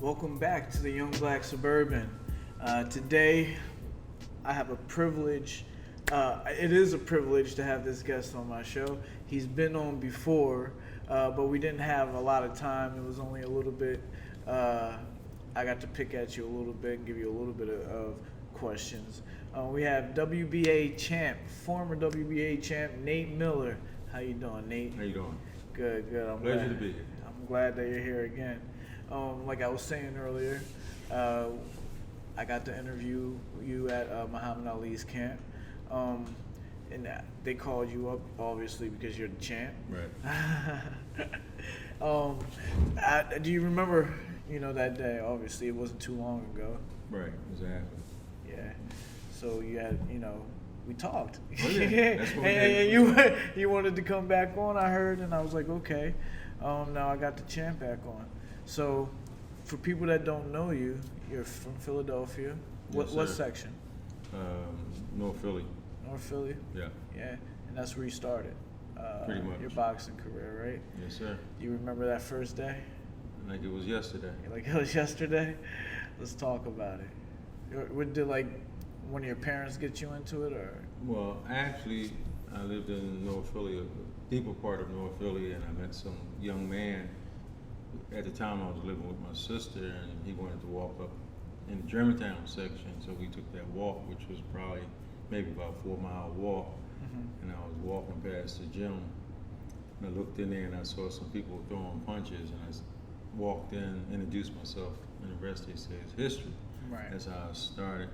Welcome back to the Young Black Suburban. Today, I have a privilege. It is a privilege to have this guest on my show. He's been on before, but we didn't have a lot of time. It was only a little bit. I got to pick at you a little bit and give you a little bit of questions. We have WBA champ, former WBA champ, Nate Miller. How you doing, Nate? How you doing? Good. Pleasure to be here. I'm glad that you're here again. Like I was saying earlier, I got to interview you at Muhammad Ali's camp, and they called you up obviously because you're the champ. Right. Do you remember? That day. Obviously, it wasn't too long ago. Right. Exactly. Yeah. So you had, we talked. Oh, yeah. That's what we and did. you wanted to come back on, I heard, and I was like, okay. Now I got the champ back on. So, for people that don't know you, you're from Philadelphia. Yes, What sir. section? North Philly. North Philly? Yeah. Yeah, and that's where you started. Pretty much. Your boxing career, right? Yes, sir. Do you remember that first day? Like it was yesterday. Like it was yesterday? Let's talk about it. Did one of your parents get you into it, or? Well, actually, I lived in North Philly, a deeper part of North Philly, and I met some young man. At the time, I was living with my sister, and he wanted to walk up in the Germantown section, so we took that walk, which was probably maybe about a 4-mile walk. And I was walking past the gym, and I looked in there, and I saw some people throwing punches, and I walked in, introduced myself, and the rest, they said, is history. Right. That's how I started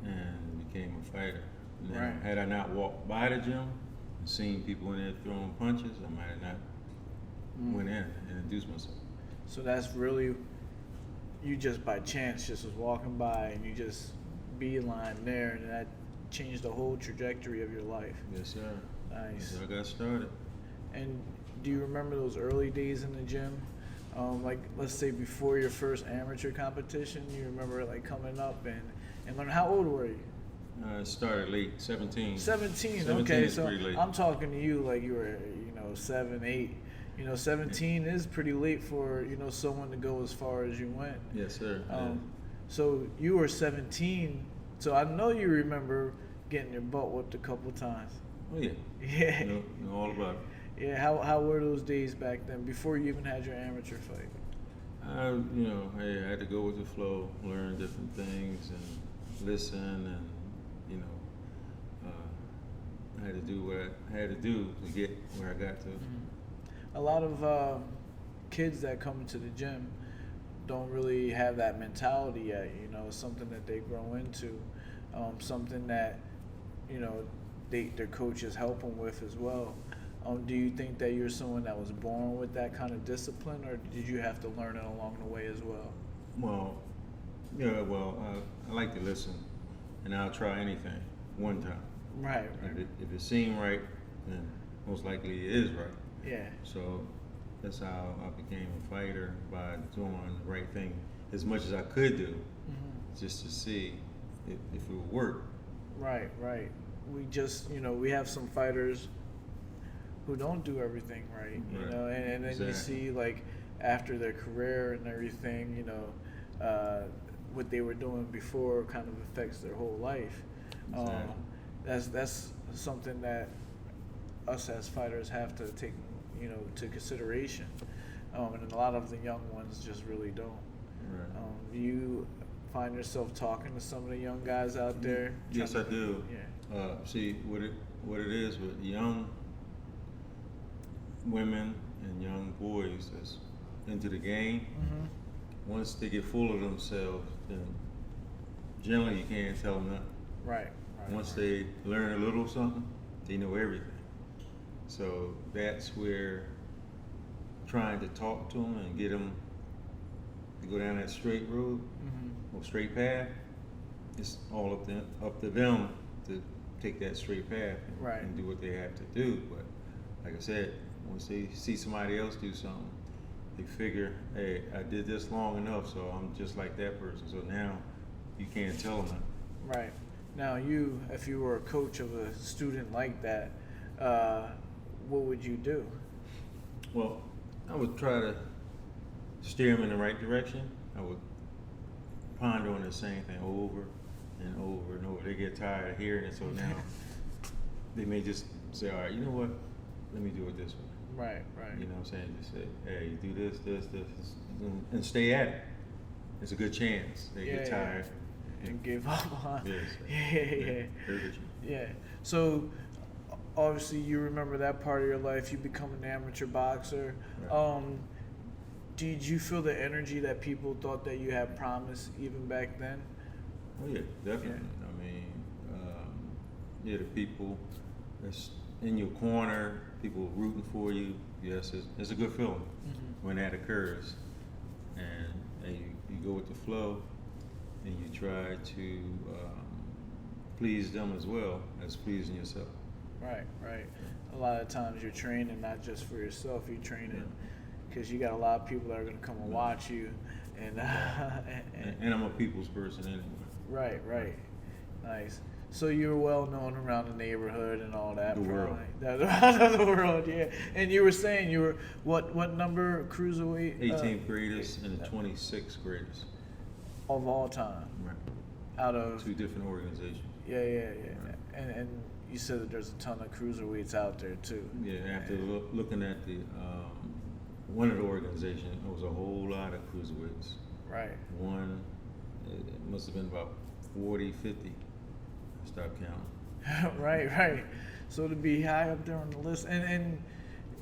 and became a fighter. And then, Right. had I not walked by the gym and seen people in there throwing punches, I might have not went in and introduced myself. So that's really, you just by chance just was walking by and you just beeline there, and that changed the whole trajectory of your life. Yes, sir. Nice. So I got started. And do you remember those early days in the gym? Like, let's say before your first amateur competition, you remember coming up and learning. How old were you? I started late, 17. 17, 17 okay. is So pretty late. I'm talking to you like you were, 7, 8. 17 is pretty late for, someone to go as far as you went. Yes, sir. So you were 17, so I know you remember getting your butt whipped a couple times. Oh, yeah. Yeah. Know all about it. Yeah, how were those days back then, before you even had your amateur fight? Hey, I had to go with the flow, learn different things, and listen, and I had to do what I had to do to get where I got to. A lot of kids that come into the gym don't really have that mentality yet. It's something that they grow into, something that their coaches help them with as well. Do you think that you're someone that was born with that kind of discipline, or did you have to learn it along the way as well? Well, yeah, I like to listen, and I'll try anything one time. Right. If it seemed right, then most likely it is right. Yeah. So that's how I became a fighter, by doing the right thing as much as I could do, just to see if it would work. Right. We just, we have some fighters who don't do everything right, and then Exactly. you see after their career and everything, what they were doing before kind of affects their whole life. Exactly. That's something that us as fighters have to take, to consideration, and a lot of the young ones just really don't. Right. Do you find yourself talking to some of the young guys out there? Yes, I do. Yeah. See what it is with young women and young boys that's into the game. Once they get full of themselves, then generally you can't tell them nothing. Right. Once they learn a little something, they know everything. So that's where trying to talk to them and get them to go down that straight road or straight path, it's all up to them to take that straight path and do what they have to do. But like I said, once they see somebody else do something, they figure, hey, I did this long enough, so I'm just like that person. So now you can't tell them nothing. Right. Now if you were a coach of a student like that, what would you do? Well, I would try to steer them in the right direction. I would ponder on the same thing over and over and over. They get tired of hearing it, so now they may just say, all right, you know what? Let me do it this way. Right, right. You know what I'm saying? Just say, hey, you do this, and stay at it. It's a good chance. They get tired. And give up on. Yes. Yeah. So obviously you remember that part of your life. You become an amateur boxer. Right. Did you feel the energy that people thought that you had promise even back then? Oh yeah, definitely. Yeah. I mean, the people that's in your corner, people rooting for you. Yes, it's a good feeling when that occurs, and you go with the flow, and you try to please them as well as pleasing yourself. Right, right. A lot of times you're training not just for yourself, you're training because you got a lot of people that are going to come and watch you. And I'm a people's person anyway. Right, right. Nice. So you were well known around the neighborhood and all that. The world. The world, yeah. And you were saying you were, what number cruiserweight? 18th graders and the 26th graders. Of all time? Right. Out of? 2 different organizations. Yeah. Right. And you said that there's a ton of cruiserweights out there too. Yeah, after looking at the one of the organizations, there was a whole lot of cruiserweights. Right. One, it must have been about 40, 50. I stopped counting. Right. So to be high up there on the list, and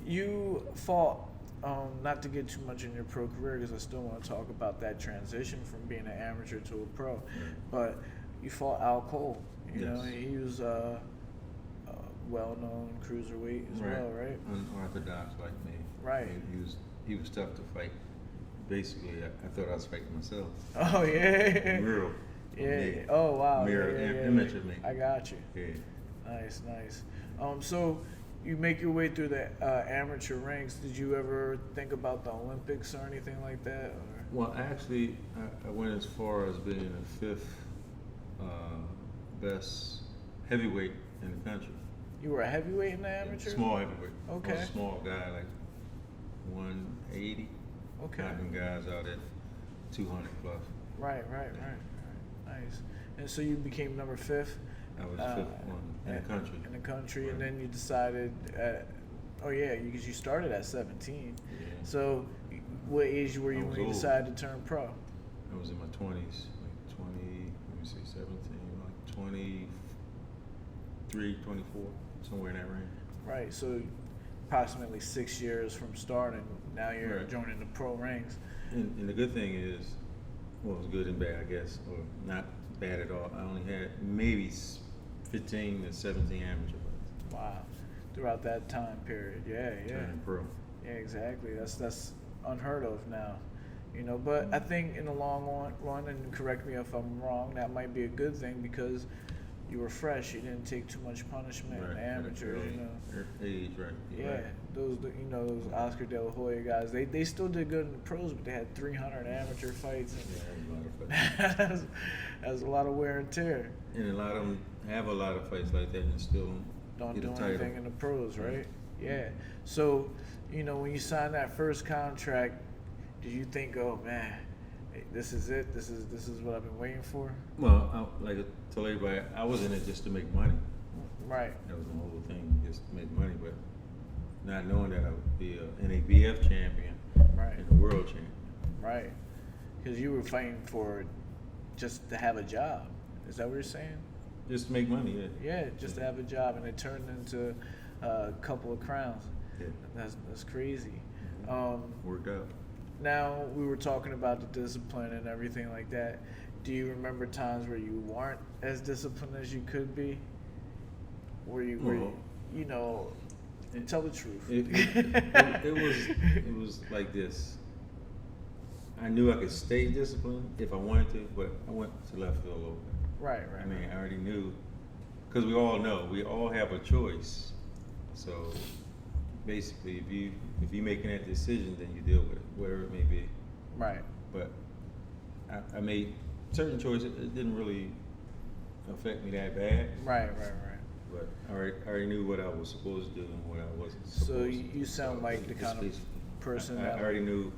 you fought, not to get too much in your pro career because I still want to talk about that transition from being an amateur to a pro, but you fought Al Cole. You know, he was a well-known cruiserweight as well, right? Unorthodox like me. Right. He was tough to fight. Basically, I thought I was fighting myself. Oh yeah. Mural. Yeah. Oh wow. Mirror image of me. I got you. Yeah. Nice. So you make your way through the amateur ranks. Did you ever think about the Olympics or anything like that? Or? Well, actually, I went as far as being the 5th best heavyweight in the country. You were a heavyweight in the amateur? Small heavyweight. Okay. I was a small guy, like 180. Okay. Knocking guys out at 200 plus. Right. Nice. And so you became number 5th? I was the 5th one in the country. In the country, right. And then you decided, because you started at 17. Yeah. So what age were you when you decided to turn pro? I was in my 20s, like 17, like 23, 24, somewhere in that range. Right, so approximately 6 years from starting, now you're joining the pro ranks. And the good thing is, well, it was good and bad, I guess, or not bad at all. I only had maybe 15 to 17 amateur fights. Wow, throughout that time period, yeah. Turning pro. Yeah, exactly. That's unheard of now, you know. But I think in the long run, and correct me if I'm wrong, that might be a good thing because you were fresh. You didn't take too much punishment in amateurs, you know. Age, right. Yeah, those Oscar De La Hoya guys, they still did good in the pros, but they had 300 amateur fights. And that's a lot of wear and tear. And a lot of them have a lot of fights like that and still don't get do a title. anything in the pros, right? Yeah. So, when you signed that first contract, did you think, oh man, this is it? This is what I've been waiting for? Well, like I told everybody, I was in it just to make money. Right. That was the whole thing, just to make money, but not knowing that I would be an ABF champion and a world champion. Right. Because you were fighting for just to have a job. Is that what you're saying? Just to make money, yeah. Yeah, just to have a job, and it turned into a couple of crowns. Yeah. That's crazy. Worked out. Now, we were talking about the discipline and everything like that. Do you remember times where you weren't as disciplined as you could be? Where you tell the truth. It was like this. I knew I could stay disciplined if I wanted to, but I went to left field a little bit. Right. I mean, I already knew, because we all know, we all have a choice. So basically, if you're making that decision, then you deal with it, whatever it may be. Right. But I made certain choices. It didn't really affect me that bad. Right. But I already knew what I was supposed to do and what I wasn't supposed to do. So you sound like the kind of person I that already knew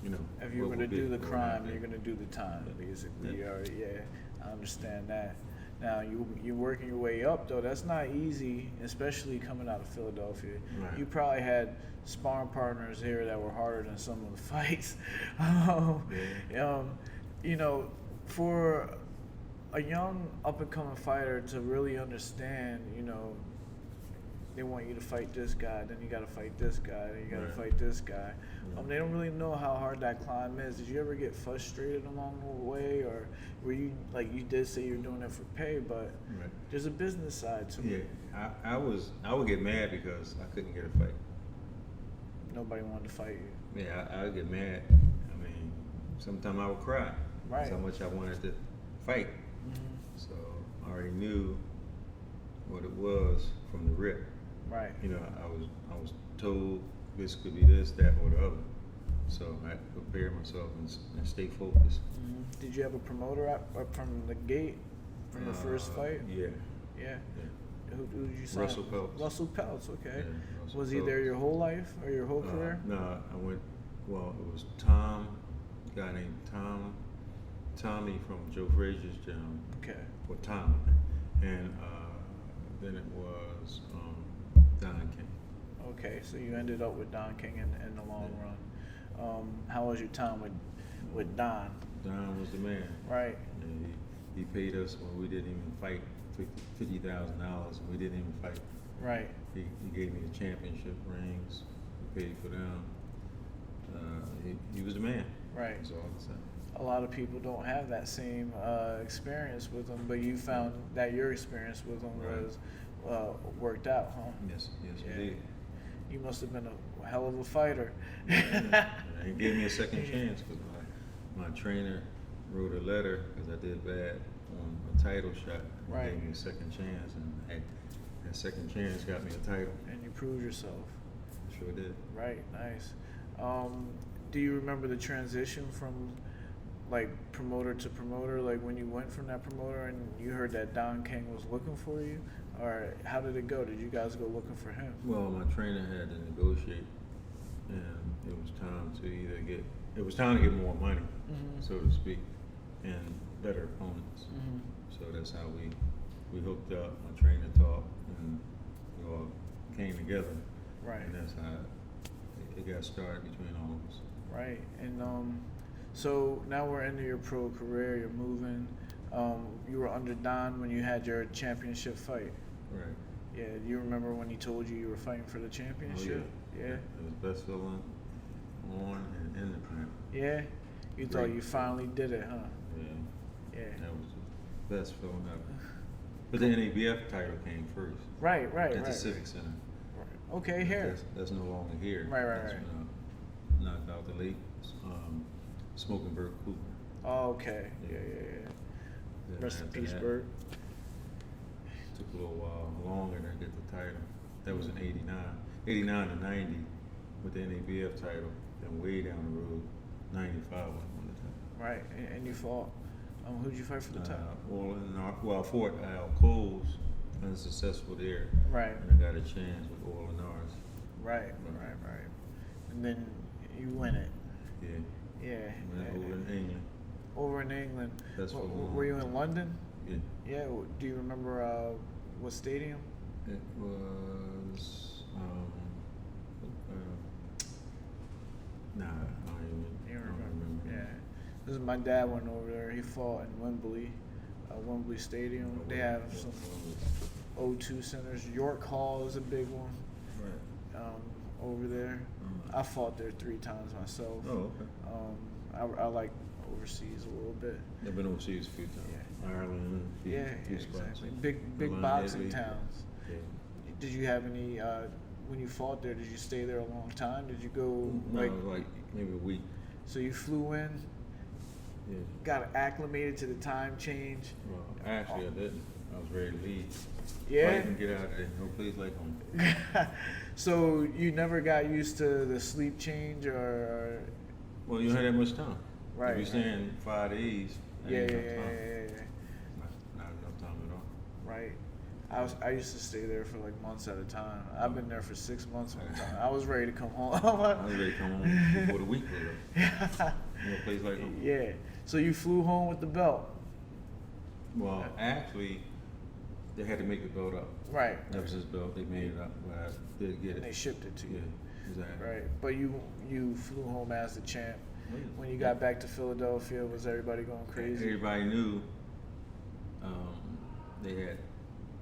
you know. If you're what going to would do be- the what crime, would you're happen. going to do the time, basically. Yeah. I understand that. Now, you're working your way up, though. That's not easy, especially coming out of Philadelphia. Right. You probably had sparring partners here that were harder than some of the fights. Yeah. You know, for a young up-and-coming fighter to really understand, you know, they want you to fight this guy, then you got to fight this guy, then you got to Right. fight this guy. Yeah. They don't really know how hard that climb is. Did you ever get frustrated along the way, or were you, like you did say you're doing it for pay, but Right. there's a business side to Yeah, it. I would get mad because I couldn't get a fight. Nobody wanted to fight you. Yeah, I would get mad. I mean, sometimes I would cry. Right. That's how much I wanted to fight. Mm-hmm. So I already knew what it was from the rip. Right. You know, I was told this could be this, that, or the other. So I had to prepare myself and stay focused. Mm-hmm. Did you have a promoter up from the gate from the first fight? Yeah. Yeah. Yeah. Who did you sign? Russell Peltz. Russell Peltz, okay. Yeah, Russell Was he there Peltz. your whole life or your whole career? No, I went. Well, it was Tom, a guy named Tommy from Joe Frazier's gym, Okay. or Tom, and then it was Don King. Okay, so you ended up with Don King in the long run. How was your time with Don? Don was the man. Right. And he paid us when we didn't even fight $50,000, and we didn't even fight. Right. He gave me the championship rings. We paid for them. He was the man. Right. That's all I can say. A lot of people don't have that same experience with him, but you found that your experience with him Right. was worked out, huh? Yes, Yeah. he did. You must have been a hell of a fighter. And he gave me a second chance because my trainer wrote a letter because I did bad on a title shot. He Right. gave me a second chance, and that second chance got me a title. And you proved yourself. Sure did. Right, nice. Do you remember the transition from like promoter to promoter, like when you went from that promoter and you heard that Don King was looking for you? Or how did it go? Did you guys go looking for him? Well, my trainer had to negotiate, and it was time to get more money, Mhm. so to speak, and better opponents. Mhm. So that's how we hooked up. My trainer talked, and we all came together. Right. And that's how it got started between all of us. Right. And so now we're into your pro career, you're moving. You were under Don when you had your championship fight. Right. Yeah, you remember when he told you were fighting for the championship? Yeah. It was best feeling on and in the camp. Yeah? You thought Great. you finally did it, huh? Yeah. Yeah. That was the best feeling ever. But the NABF title came first. Right. At the Civic Center. Right. Okay, here. That's no longer here. Right. That's when I knocked out the late Smoking Bert Cooper. Oh, okay. Yeah. Then Rest in after peace, that, Bert. Took a little while longer to get the title. That was in 89. 89 to 90 with the NABF title. Then way down the road, 95 I won the title. Right, and you fought. Who'd you fight for the title? Orlin Norris. Well, I fought Al Cole's, unsuccessful there. Right. And I got a chance with Orlin Norris. Right. And then you win it. Yeah. Yeah. Went over in England. Over in England. That's what Were you in London? Yeah. Yeah. Do you remember what stadium? It was nah, I don't You even remember? Yeah. This is my dad went over there. He fought in Wembley, Wembley Stadium. They have some O2 centers. York Hall is a big one. Right. Over there. I fought there 3 times myself. Oh, okay. I like overseas a little bit. I've been overseas a few times. Yeah. Ireland, Yeah, few spots. exactly. Big Milan, boxing Italy. towns. Yeah. Did you have any when you fought there? Did you stay there a long time? Did you go No, like maybe a week. So you flew in, Yeah. got acclimated to the time change. Well, actually, I didn't. I was ready to leave. Yeah. I didn't get out of there. No place like home. So you never got used to the sleep change, or Well, you don't have that much time. Right, If you're right. staying 5 days, that yeah, ain't yeah, enough yeah, time. yeah, yeah, yeah. Not enough time at all. Right. I used to stay there for like months at a time. I've been there for 6 months one time. I was ready to come home. I was ready to come home before the week was up. A place like home. Yeah. So you flew home with the belt. Well, actually, they had to make the belt up. Right. That was his belt. They made it up, but I did get it. And they shipped it to you. Yeah, exactly. Right. But you flew home as the champ. Oh, yeah. When you got back to Philadelphia, was everybody going crazy? Everybody knew. They had.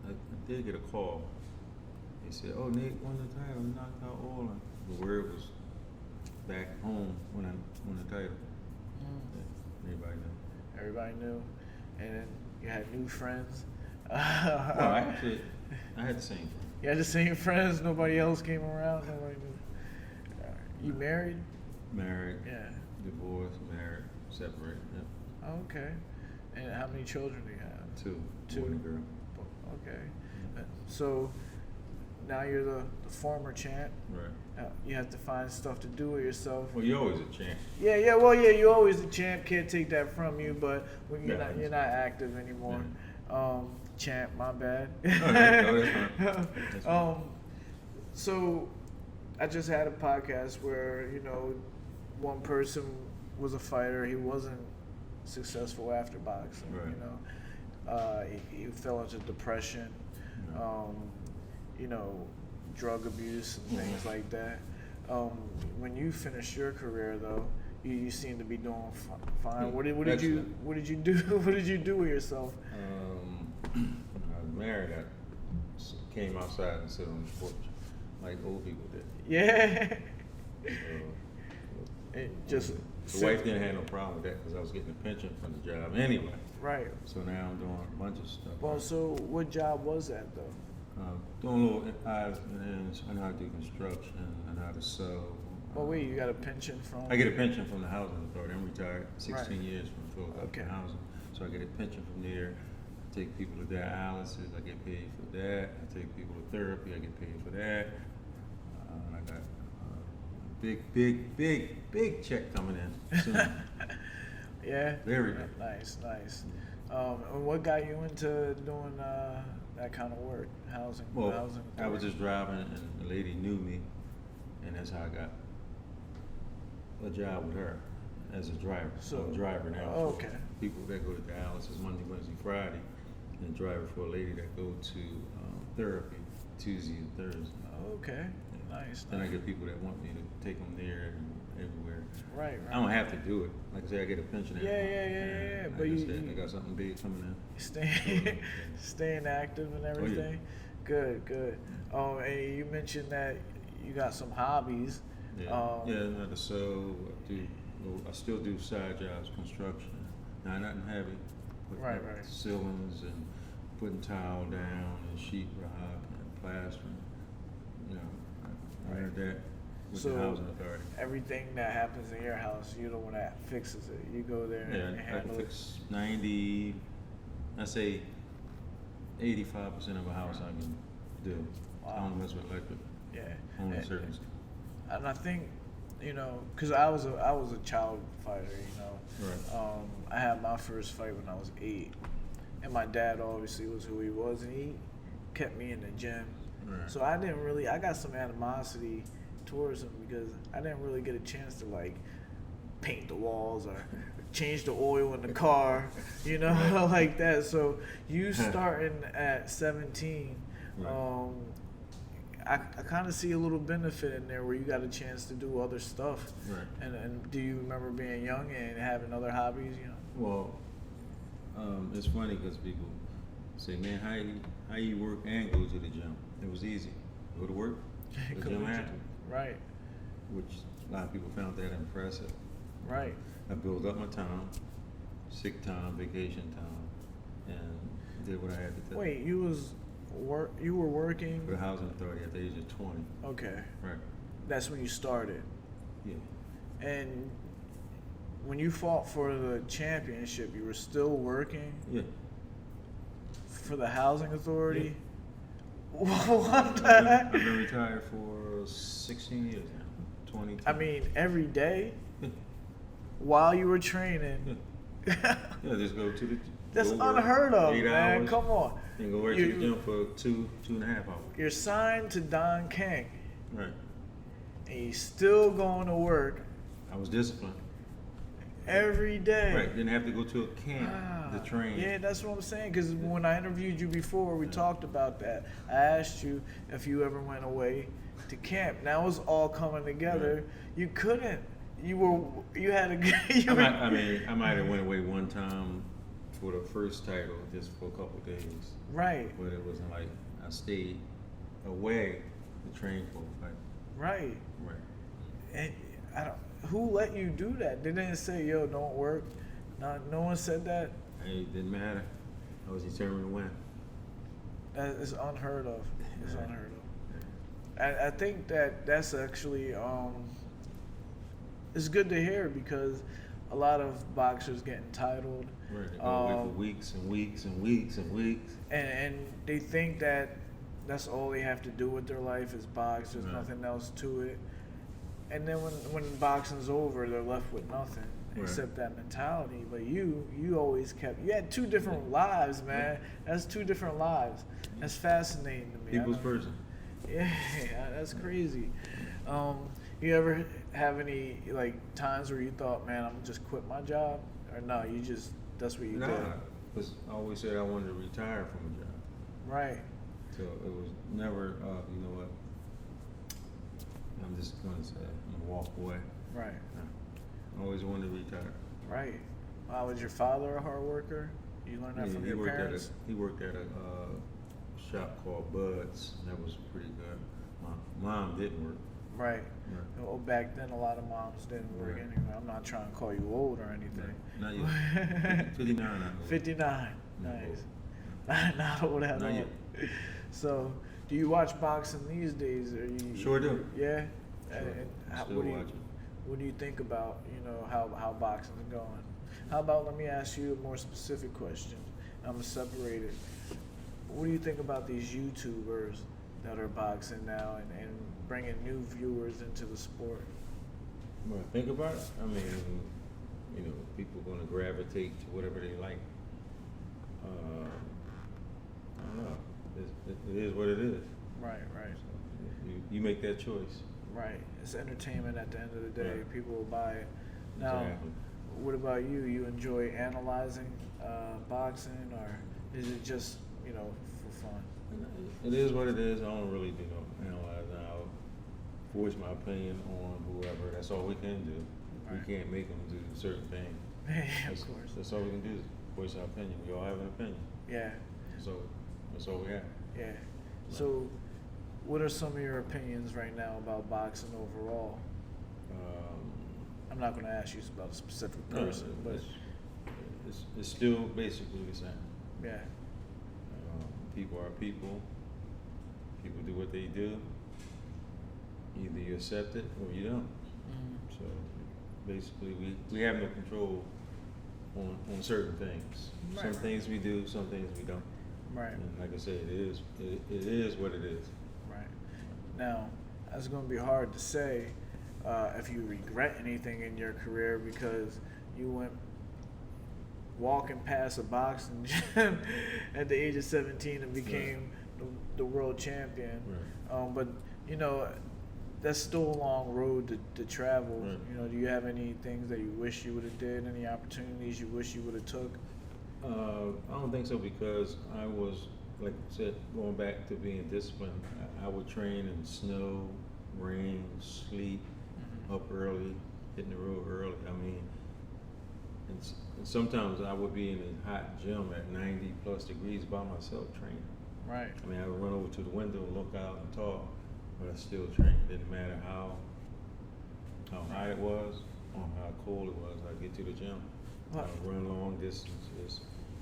I did get a call. They said, "Oh, Nate won the title. He knocked out Orlin." The word was back home when I won the title. Yeah, everybody knew. Everybody knew, and then you had new friends. Well, actually, I had the same friend. You had the same friends. Nobody else came around. Nobody knew. You married? Married. Yeah. Divorced. Married. Separated. Yep. Okay. And how many children do you have? Two. Boy and a girl. Okay. So now you're the former champ. Right. You have to find stuff to do with yourself. Well, you're always a champ. Yeah. Well, yeah, you're always the champ. Can't take that from you. But when you're Yeah, not active anymore. Yeah. Champ, my bad. No, that's fine. So I just had a podcast where one person was a fighter. He wasn't successful after boxing. Right. He fell into depression. Drug abuse and things like that. When you finished your career, though, you seem to be doing fine. What did you do? What did you do with yourself? When I was married, I came outside and sit on the porch like old people did. Yeah. And just the wife didn't have no problem with that because I was getting a pension from the job anyway. Right. So now I'm doing a bunch of stuff. Well, so what job was that though? Doing little odds and ends on how to do construction and how to sew. Well, wait, you got a pension from? I get a pension from the housing authority. I'm retired, 16 years from Philadelphia Okay. Housing. So I get a pension from there. I take people to dialysis. I get paid for that. I take people to therapy. I get paid for that. And I got big check coming in soon. Yeah. Very big. Nice. And what got you into doing that kind of work, housing? Well, housing I was just driving, and the lady knew me, and that's how I got a job with her as a driver. So I'm a driver now. Okay. For people that go to dialysis Monday, Wednesday, Friday, and a driver for a lady that go to therapy Tuesday and Thursday. Okay. Nice. Then I get people that want me to take them there and everywhere. Right. I don't have to do it. Like I say, I get a pension. Yeah. But I got something big coming in. Staying active and everything. Oh, yeah. Good. And you mentioned that you got some hobbies. Yeah, I sew. I still do side jobs, construction. Now, nothing heavy. Right. Ceilings and putting tile down and sheet rock and plastering. I heard that with the housing authority. Everything that happens in your house, you're the one that fixes it. You go there and handle I fix 90. I say 85% of a house I can do. Wow. I don't mess with electric. Yeah. Only certain stuff. And I think, because I was a child fighter, Right. I had my first fight when I was 8, and my dad obviously was who he was, and he kept me in the gym. Right. So I got some animosity towards him because I didn't really get a chance to paint the walls or change the oil in the car, like that. So you starting at 17, Right. I kind of see a little benefit in there where you got a chance to do other stuff. Right. And do you remember being young and having other hobbies? Well, it's funny because people say, "Man, how you work and go to the gym?" It was easy. Go to work, go to the gym after. Right. Which a lot of people found that impressive. Right. I built up my time, sick time, vacation time, and did what I had to do. Wait, you were working For the housing authority at the age of 20. Okay. Right. That's when you started. Yeah. And when you fought for the championship, you were still working Yeah. for the housing authority? What the I've heck? been retired for 16 years now. 20. I mean, every day Yeah. while you were training. Yeah, just go to the That's Go work unheard of, 8 man. hours, Come on. And go right to the gym for 2.5 hours. You're signed to Don King, Right. and you're still going to work I was disciplined. every day. Right. Didn't have to go to a camp to train. Yeah, that's what I'm saying. Because when I interviewed you before, we talked about that. I asked you if you ever went away to camp. Now it's all coming together. Right. You couldn't. You had a. I might have went away one time for the first title, just for a couple of days. Right. But it wasn't like I stayed away to train for a fight. Right. Right. And who let you do that? They didn't say, "Yo, don't work." No one said that. It didn't matter. I was determined to win. That is unheard of. It's unheard of. I think that's actually it's good to hear, because a lot of boxers get entitled. Right. They go away for weeks and weeks and weeks and weeks. And they think that that's all they have to do with their life is box. There's Right. nothing else to it. And then when boxing's over, they're left with nothing except that mentality. But you always you had two different lives, man. That's two different lives. That's fascinating to me. People's person. Yeah, that's crazy. You ever have any like times where you thought, man, I'm gonna just quit my job, or no, that's what you did? Because I always said I wanted to retire from a job. Right. So it was never, you know what? I'm just gonna say I'm gonna walk away. Right. I always wanted to retire. Right. Was your father a hard worker? You learned that from your parents? He worked at a shop called Bud's, and that was pretty good. My mom didn't work. Right. Right. Well, back then, a lot of moms didn't work Right. anyway. I'm not trying to call you old or anything. Not yet. 59. I know. 59. Not Nice. Not old at Not all. yet. So, do you watch boxing these days? Are you? Sure do. Yeah. Sure. And Still what watching. What do you think about how boxing is going? How about, let me ask you a more specific question. I'm gonna separate it. What do you think about these YouTubers that are boxing now and bringing new viewers into the sport? When I think about it, I mean, you know, people are going to gravitate to whatever they like. I don't know. It is what it is. Right. So you make that choice. Right. It's entertainment at the end of the day. Right. People will buy it. Now, Exactly. what about you? You enjoy analyzing boxing, or is it just, for fun? It is what it is. I don't really do no analyzing. I'll voice my opinion on whoever. That's all we can do. Right. We can't make them do certain things. Of course. That's all we can do is voice our opinion. We all have an opinion. Yeah. So that's all we have. Yeah. So, what are some of your opinions right now about boxing overall? I'm not going to ask you about a specific person, but it's still basically the same. yeah. People are people. People do what they do. Either you accept it or you don't. Mm-hmm. So basically, we have no control on certain things. Right, Some right. things we do, some things we don't. Right. And like I said, it is what it is. Right. Now, that's going to be hard to say if you regret anything in your career, because you went walking past a boxing gym at the age of 17 and became the world champion. Right. But, that's still a long road to travel. Right. Do you have any things that you wish you would have did, any opportunities you wish you would have took? I don't think so, because I was, like I said, going back to being disciplined. I would train in snow, rain, sleet, up early, hitting the road early. I mean, and sometimes I would be in a hot gym at 90 plus degrees by myself training. Right. I mean, I would run over to the window and look out and talk, but I still trained. It didn't matter how hot it was or how cold it was. I'd get to the gym. Well, I'd run long distances.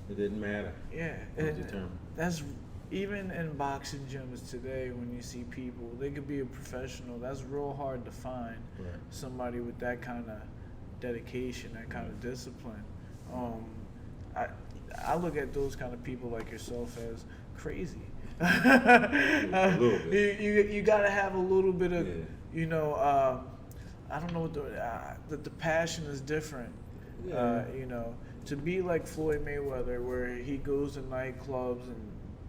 It didn't matter. yeah. I was determined. That's even in boxing gyms today, when you see people, they could be a professional. That's real hard to find Right. somebody with that kind of dedication, that kind of discipline. I look at those kind of people like yourself as crazy. A little bit. You got to have a little bit of, Yeah. I don't know what the passion is different. Yeah. to be like Floyd Mayweather, where he goes to nightclubs and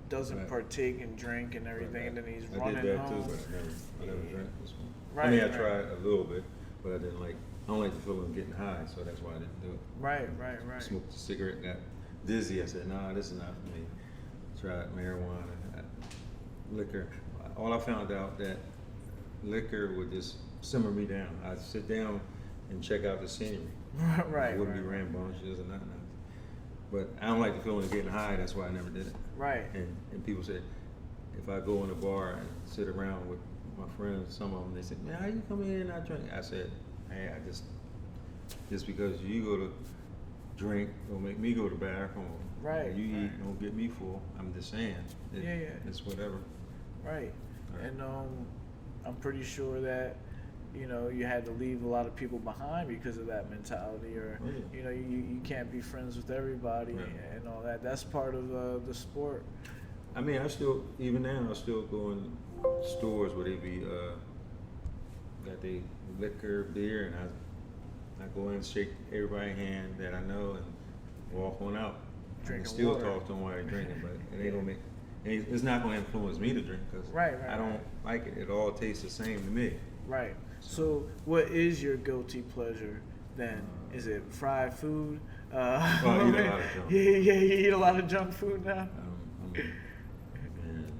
doesn't Right. partake and drink and everything, and then he's I running did that home. too, but I never drank this one. Right, I mean, I right. tried a little bit, but I didn't like. I don't like the feeling of getting high, so that's why I didn't do it. Right. Smoked a cigarette, got dizzy. I said, "Nah, this is not for me." Tried marijuana, liquor. All I found out that liquor would just simmer me down. I'd sit down and check out the scenery. Right. I wouldn't be rambunctious or nothing. But I don't like the feeling of getting high. That's why I never did it. Right. And people say, if I go in a bar and sit around with my friends, some of them, they say, "Man, how you come in and not drink?" I said, "Hey, I just because you go to drink don't make me go to the bathroom. Right, You right. eat don't get me full. I'm just saying. Yeah. It's whatever." Right. Right. And I'm pretty sure that, you had to leave a lot of people behind because of that mentality, or Oh, yeah. you can't be friends with everybody Yeah. and all that. That's part of the sport. I mean, even now, I still go in stores where they be got they liquor, beer, and I go in and shake everybody's hand that I know and walk on out. I Drinking can still water. talk to them while they're drinking, but it ain't gonna make. It's not gonna influence me to drink because Right, I don't like it. It all tastes the same to me. Right. So what is your guilty pleasure then? Is it fried food? Well, I eat a lot of junk. Yeah, you eat a lot of junk food now? Man,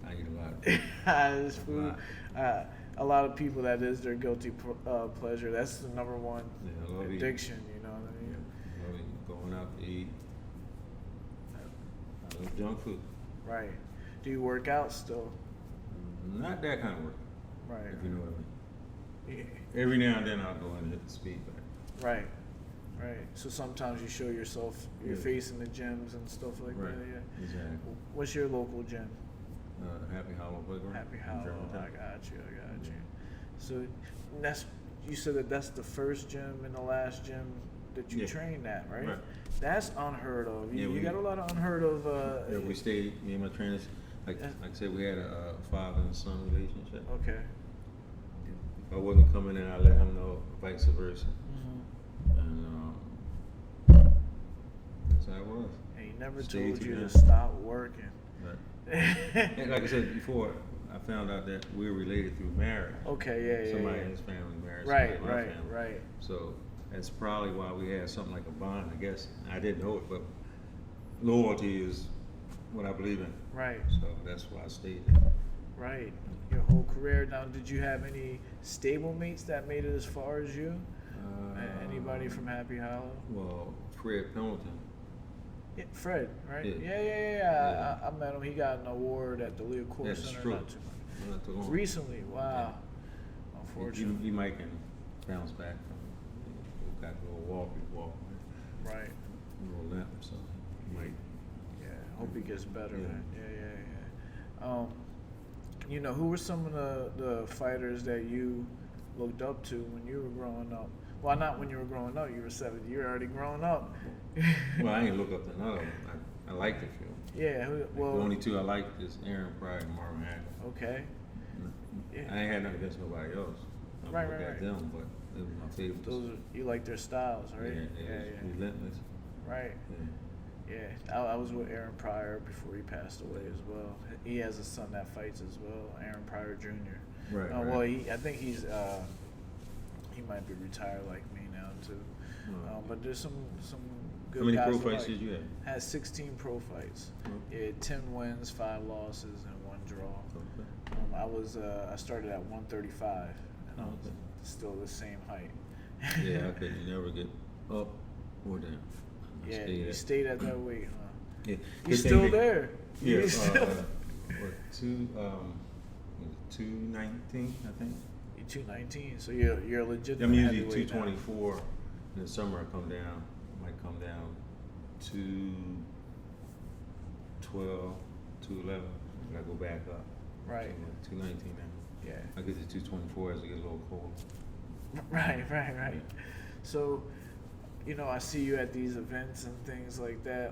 I eat a lot. This food. A lot of people, that is their guilty pleasure. That's the number one Yeah, I love eating. addiction, you know what I mean? Yeah, I love going out to eat. I love junk food. Right. Do you work out still? Not that kind of work, Right. if you know what I mean. Yeah. Every now and then I'll go and hit the speed back. Right. So sometimes you show yourself, your Yeah. face in the gyms and stuff like Right. that. Yeah. Exactly. What's your local gym? Happy Hollow Playground. Happy in Hollow. Germantown. I got you. So you said that's the first gym and the last gym that you Yeah. trained at, right? Right. That's unheard of. Yeah, You got a lot of unheard of. Yeah, we stayed. Me and my trainers, like I said, we had a father and son relationship. Okay. If I wasn't coming in, I let him know, vice versa. Mm-hmm. And that's how it was. And he never Stayed told you to together. stop working. Right. And like I said before, I found out that we're related through marriage. Okay, yeah. Somebody in his family married Right, somebody in my family. right. So that's probably why we had something like a bond, I guess. I didn't know it, but loyalty is what I believe in. Right. So that's why I stayed there. Right. Your whole career. Now, did you have any stable mates that made it as far as you? Anybody from Happy Hollow? Well, Fred Pendleton. Yeah, Fred, right? Yeah. Yeah. I met him. He got an award at the Leo Core That's Center true. not too much. Not too long. Recently. Wow. Unfortunately. He might can bounce back from got a little walk, Right. a little limp, so he might. Yeah. Hope he gets better, Yeah. man. Yeah. Who were some of the fighters that you looked up to when you were growing up? Well, not when you were growing up. You were 7. You were already grown up. Well, I ain't look up to none of them. I liked the film. Yeah. The only two I liked is Aaron Pryor and Marvin Hagler. Okay. Yeah. I ain't had nothing against nobody else. I Right. got them, but it was my favorites. You like their styles, right? Yeah. Relentless. Right. Yeah. I was with Aaron Pryor before he passed away as well. He has a son that fights as well, Aaron Pryor Jr. Right. Well, I think he might be retired like me now too. But there's some good How many guys pro to fights like. did you have? Had 16 pro fights. Mhm. Yeah, 10 wins, 5 losses, and 1 draw. Okay. I started at 135, and I was Okay. still the same height. Yeah, I could never get up or down. I Yeah, stayed you at- stayed at that weight, huh? Yeah. You still there? Yeah. You still- What 219, I think. You're 219, so you're legit. I'm usually heavyweight now. 224. In the summer, I might come down 212, 211. And I go back up. Right. So, 219 now. Yeah. I get to 224 as it gets a little cold. Right. So, I see you at these events and things like that.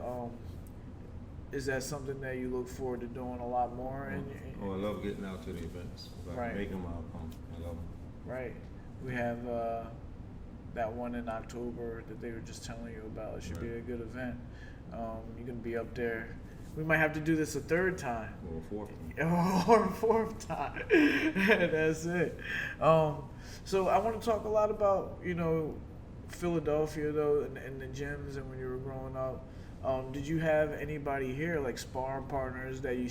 Is that something that you look forward to doing a lot more? I love getting out to the events. If I Right. can make them, I'll come. I love them. Right. We have that one in October that they were just telling you about. It should be a good event. You're gonna be up there. We might have to do this a third time. Or a fourth time. Or a fourth time. That's it. So I want to talk a lot about, Philadelphia though, and the gyms, and when you were growing up. Did you have anybody here, like sparring partners that you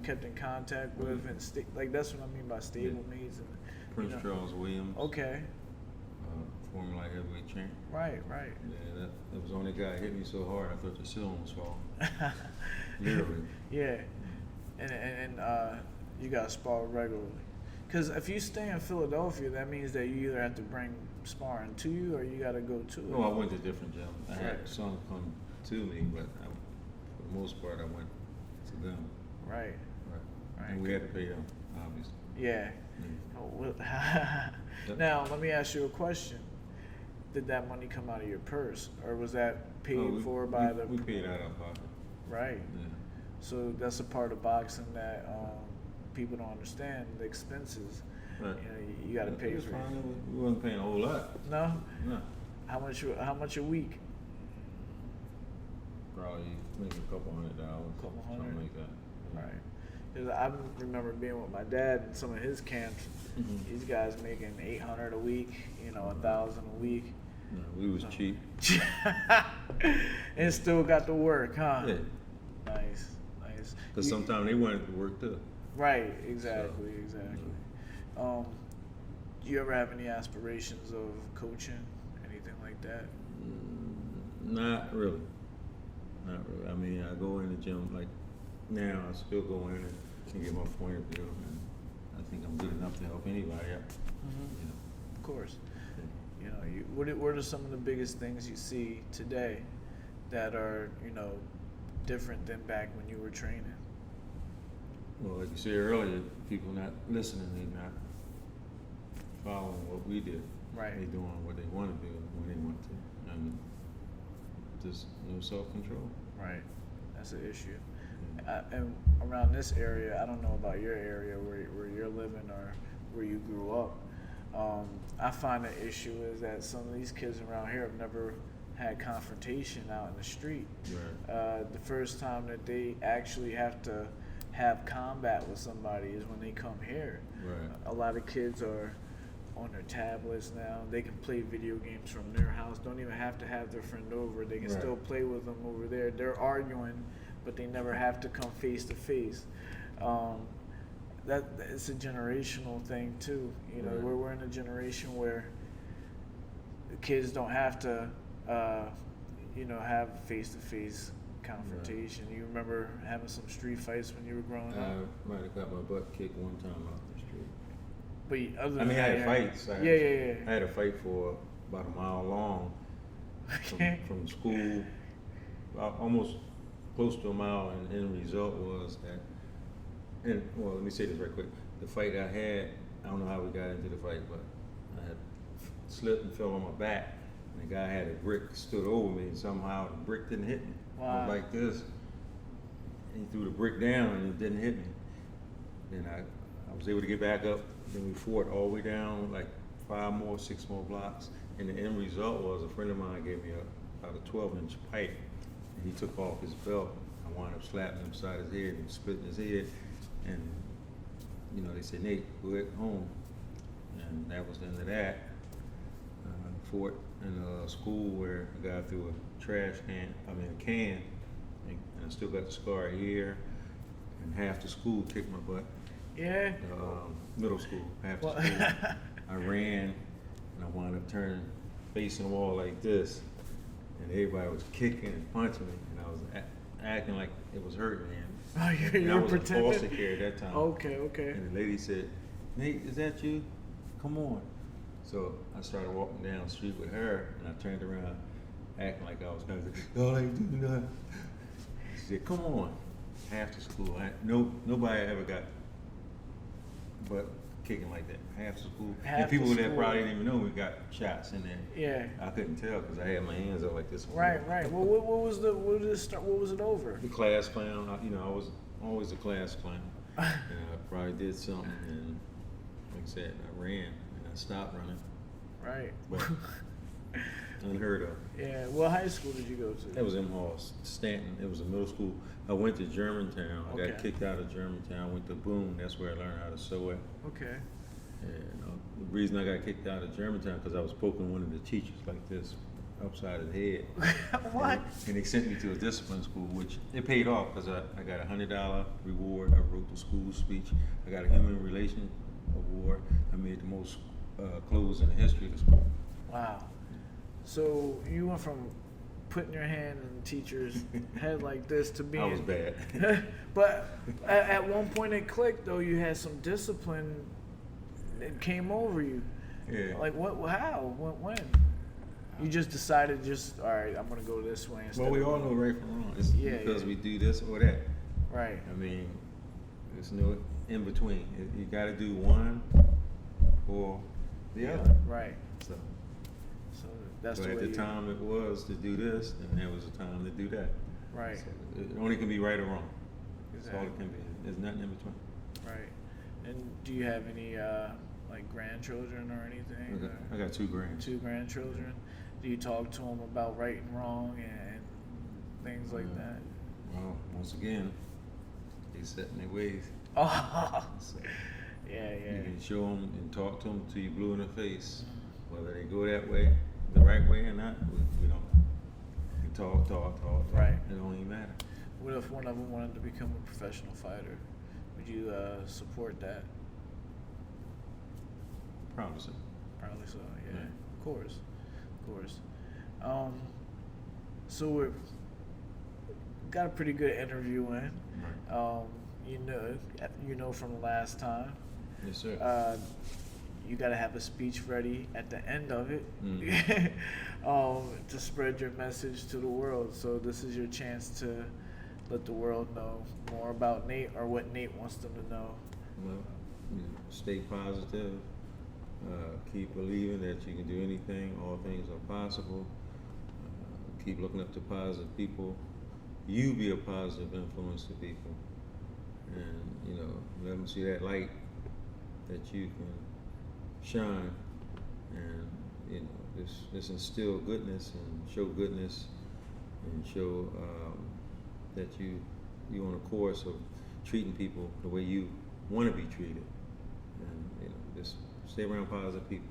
kept in contact with, and like that's what I mean by stable mates? And Prince Charles Williams. Okay. Former light heavyweight champ. Right. Yeah, that was the only guy that hit me so hard I thought the ceiling was falling. Literally. Yeah, and you got to spar regularly. Because if you stay in Philadelphia, that means that you either have to bring sparring to you or you got to go to it. No, I went to different gyms. I had some come to me, but for the most part, I went to them. Right. And we had to pay them, obviously. Yeah. Now, let me ask you a question. Did that money come out of your purse, or was that paid for by the... We paid out of our pocket. Right. Yeah. So that's a part of boxing that people don't understand, the expenses. Right. You got to pay for it. We wasn't paying a whole lot. No? No. How much a week? Probably maybe a couple $100. Couple hundred? Something like that. Yeah. Right. 'Cause I remember being with my dad in some of his camps. Mm-hmm. These guys making $800 a week, $1,000 a week. No, we was cheap. And still got to work, huh? Yeah. Nice. Because sometimes they wanted to work too. Right, exactly. Do you ever have any aspirations of coaching, anything like that? Not really. I mean, I go in the gym like now. I still go in and get my point of view, and I think I'm good enough to help anybody out. Mm-hmm. Of course. Yeah. What are some of the biggest things you see today that are different than back when you were training? Well, like you said earlier, people not listening, they not following what we did. Right. They doing what they want to do when they want to, and just no self-control. Right. That's an issue. And around this area, I don't know about your area where you're living or where you grew up. I find the issue is that some of these kids around here have never had confrontation out in the street. Right. The first time that they actually have to have combat with somebody is when they come here. Right. A lot of kids are on their tablets now. They can play video games from their house. Don't even have to have their friend over. They can still play with them over there. They're arguing, but they never have to come face to face. That it's a generational thing too. Right. We're in a generation where the kids don't have to, have face to face confrontation. Right. You remember having some street fights when you were growing up? I might have got my butt kicked one time out the street. But I had fights. Yeah. I had a fight for about a mile long from school, almost close to a mile, and the end result was that, let me say this right quick. The fight I had, I don't know how we got into the fight, but I had slipped and fell on my back, and the guy had a brick stood over me, and somehow the brick didn't hit me. Wow. I was like this, and he threw the brick down, and it didn't hit me. Then I was able to get back up. Then we fought all the way down, like 6 more blocks. And the end result was a friend of mine gave me about a 12-inch pipe, and he took off his belt. I wound up slapping him upside his head and splitting his head. And they said, "Nate, go back home." And that was the end of that. Fought in a school where a guy threw a can, and I still got the scar here. And half the school kicked my butt. Yeah. Middle school, half the school. I ran, and I wound up turning, facing the wall like this, and everybody was kicking and punching me, and I was acting like it was hurting me. Oh, you were pretending? I was in foster care at that time. Okay. And the lady said, "Nate, is that you? Come on." So I started walking down the street with her, and I turned around, acting like I was going to say, "Oh, I ain't doing nothing." She said, "Come on." Half the school, nobody ever got butt kicking like that. Half the school. And people that probably didn't even know we got shots in there. Yeah. I couldn't tell because I had my hands up like this. Right. Well, what was it over? The class clown. I was always the class clown. And I probably did something, and like I said, I ran and I stopped running. Right. But Unheard of. Yeah. What high school did you go to? That was in Halls, Stanton. It was a middle school. I went to Germantown. I got kicked out of Germantown. I went to Boone. That's where I learned how to sew it. Okay. And the reason I got kicked out of Germantown because I was poking one of the teachers like this upside of the head. What? And they sent me to a discipline school, which it paid off because I got a $100 reward. I wrote the school speech. I got a human relation award. I made the most clothes in the history of the school. Wow. So you went from putting your hand in the teacher's head like this to being. I was bad. But at one point it clicked though. You had some discipline. It came over you. Yeah. Like what? How? When? You just decided, all right, I'm gonna go this way instead. Well, we all know right from wrong. It's because we do this or that. Right. I mean, there's no in between. You got to do one or the other. Right. So that's but the way. At the time it was to do this, and there was a time to do that. Right. So it only can be right or wrong. Exactly. That's all it can be. There's nothing in between. Right. And do you have any like grandchildren or anything? I got 2 grands. 2 grandchildren. Do you talk to them about right and wrong and things like that? Well, once again, they set in their ways. Oh. So, You yeah. can show them and talk to them till you blue in the face. Whether they go that way, the right way or not, we don't. You talk. Right. It don't even matter. What if one of them wanted to become a professional fighter? Would you support that? Probably so. Probably so. Yeah. Yeah. Of course. So we've got a pretty good interview in. Right. You know from the last time. Yes, sir. You got to have a speech ready at the end of it to spread your message to the world. So this is your chance to let the world know more about Nate or what Nate wants them to know. Well, stay positive. Keep believing that you can do anything. All things are possible. Keep looking up to positive people. You be a positive influence to people, and let them see that light that you can shine, and just instill goodness and show goodness, and show that you on a course of treating people the way you want to be treated, and just stay around positive people.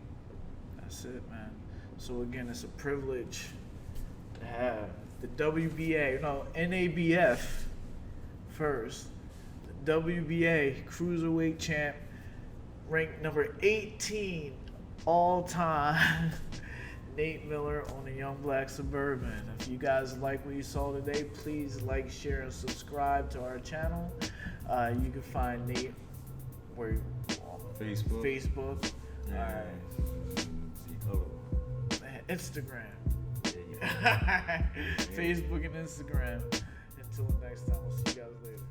That's it, man. So again, it's a privilege to have the NABF first, the WBA Cruiserweight champ, ranked number 18 all time, Nate Miller on the Young Black Suburban. If you guys like what you saw today, please like, share, and subscribe to our channel. You can find Nate where Facebook. Instagram. Facebook and Instagram. Until next time, we'll see you guys later.